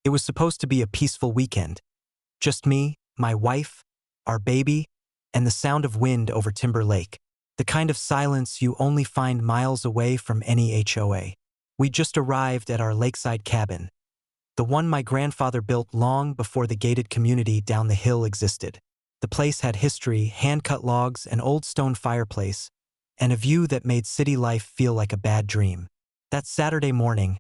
It was supposed to be a peaceful weekend. Just me, my wife, our baby, and the sound of wind over Timber Lake. The kind of silence you only find miles away from any HOA. We just arrived at our lakeside cabin, the one my grandfather built long before the gated community down the hill existed. The place had history, hand-cut logs, an old stone fireplace, and a view that made city life feel like a bad dream. That Saturday morning,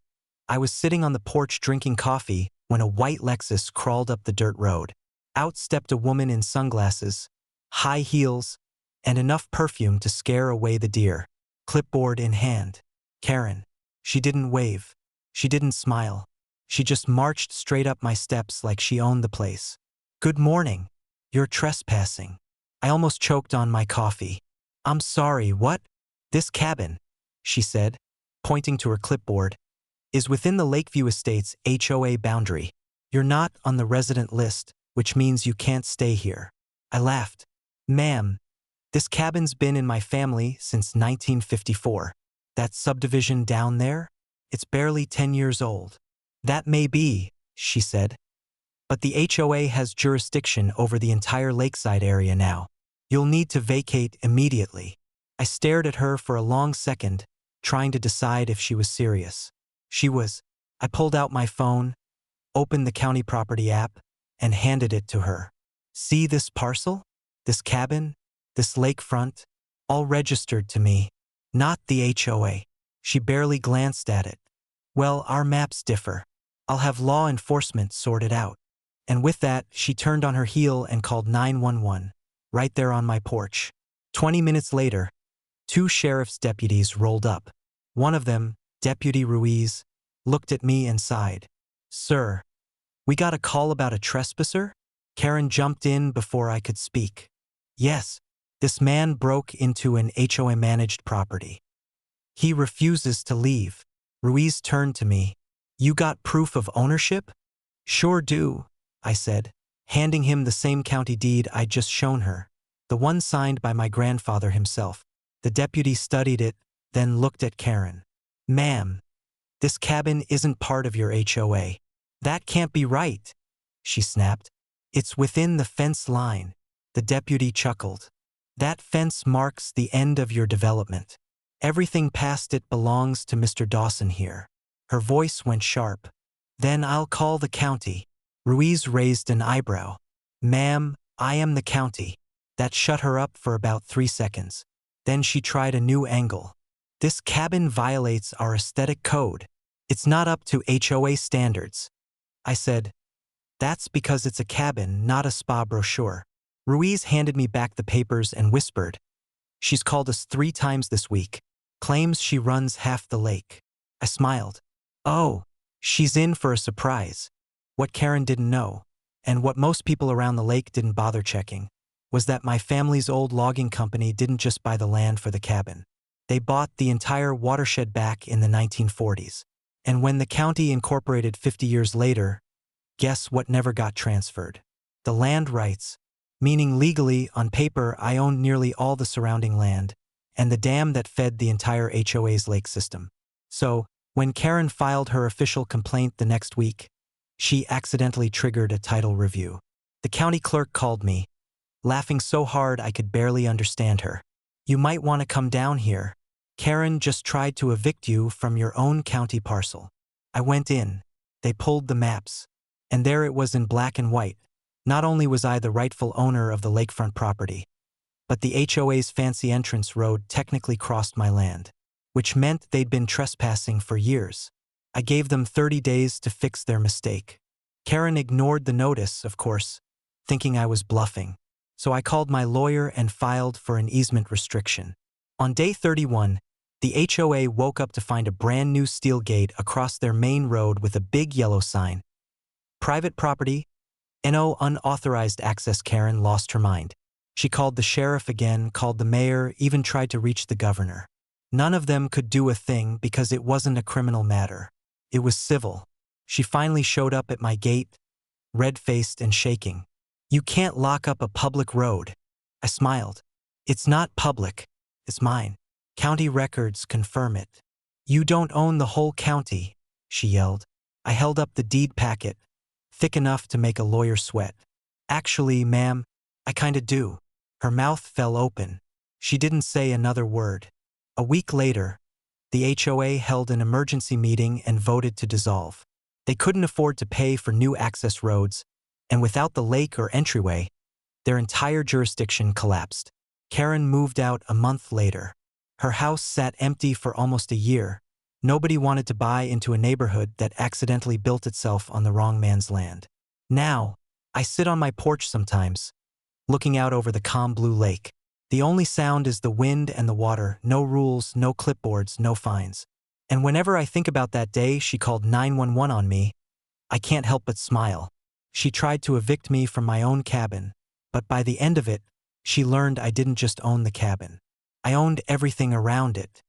I was sitting on the porch drinking coffee when a white Lexus crawled up the dirt road. Out stepped a woman in sunglasses, high heels, and enough perfume to scare away the deer, clipboard in hand. Karen. She didn't wave. She didn't smile. She just marched straight up my steps like she owned the place. "Good morning. You're trespassing." I almost choked on my coffee. "I'm sorry, what?" "This cabin," she said, pointing to her clipboard, "is within the Lakeview Estates HOA boundary. You're not on the resident list, which means you can't stay here." I laughed. "Ma'am, this cabin's been in my family since 1954. That subdivision down there? It's barely 10 years old." "That may be," she said, "but the HOA has jurisdiction over the entire lakeside area now. You'll need to vacate immediately." I stared at her for a long second, trying to decide if she was serious. She was. I pulled out my phone, opened the county property app, and handed it to her. "See this parcel? This cabin? This lakefront? All registered to me. Not the HOA." She barely glanced at it. "Well, our maps differ. I'll have law enforcement sort it out." And with that, she turned on her heel and called 911, right there on my porch. 20 minutes later, 2 sheriff's deputies rolled up. One of them, Deputy Ruiz, looked at me and sighed. "Sir, we got a call about a trespasser?" Karen jumped in before I could speak. "Yes, this man broke into an HOA-managed property. He refuses to leave." Ruiz turned to me. "You got proof of ownership?" "Sure do," I said, handing him the same county deed I'd just shown her, the one signed by my grandfather himself. The deputy studied it, then looked at Karen. "Ma'am, this cabin isn't part of your HOA. That can't be right," she snapped. "It's within the fence line." The deputy chuckled. "That fence marks the end of your development. Everything past it belongs to Mr. Dawson here." Her voice went sharp. "Then I'll call the county." Ruiz raised an eyebrow. "Ma'am, I am the county." That shut her up for about 3 seconds. Then she tried a new angle. "This cabin violates our aesthetic code. It's not up to HOA standards." I said, "That's because it's a cabin, not a spa brochure." Ruiz handed me back the papers and whispered, "She's called us 3 times this week. Claims she runs half the lake." I smiled. "Oh, she's in for a surprise." What Karen didn't know, and what most people around the lake didn't bother checking, was that my family's old logging company didn't just buy the land for the cabin. They bought the entire watershed back in the 1940s. And when the county incorporated 50 years later, guess what never got transferred? The land rights, meaning legally, on paper, I owned nearly all the surrounding land, and the dam that fed the entire HOA's lake system. So, when Karen filed her official complaint the next week, she accidentally triggered a title review. The county clerk called me, laughing so hard I could barely understand her. "You might want to come down here. Karen just tried to evict you from your own county parcel." I went in. They pulled the maps. And there it was in black and white. Not only was I the rightful owner of the lakefront property, but the HOA's fancy entrance road technically crossed my land, which meant they'd been trespassing for years. I gave them 30 days to fix their mistake. Karen ignored the notice, of course, thinking I was bluffing. So I called my lawyer and filed for an easement restriction. On day 31, the HOA woke up to find a brand new steel gate across their main road with a big yellow sign. "Private property, no unauthorized access." Karen lost her mind. She called the sheriff again, called the mayor, even tried to reach the governor. None of them could do a thing because it wasn't a criminal matter. It was civil. She finally showed up at my gate, red-faced and shaking. "You can't lock up a public road." I smiled. "It's not public. It's mine. County records confirm it." "You don't own the whole county," she yelled. I held up the deed packet, thick enough to make a lawyer sweat. Actually, ma'am, I kinda do. Her mouth fell open. She didn't say another word. A week later, the HOA held an emergency meeting and voted to dissolve. They couldn't afford to pay for new access roads, and without the lake or entryway, their entire jurisdiction collapsed. Karen moved out a month later. Her house sat empty for almost a year. Nobody wanted to buy into a neighborhood that accidentally built itself on the wrong man's land. Now, I sit on my porch sometimes, looking out over the calm blue lake. The only sound is the wind and the water, no rules, no clipboards, no fines. And whenever I think about that day she called 911 on me, I can't help but smile. She tried to evict me from my own cabin, but by the end of it, she learned I didn't just own the cabin. I owned everything around it.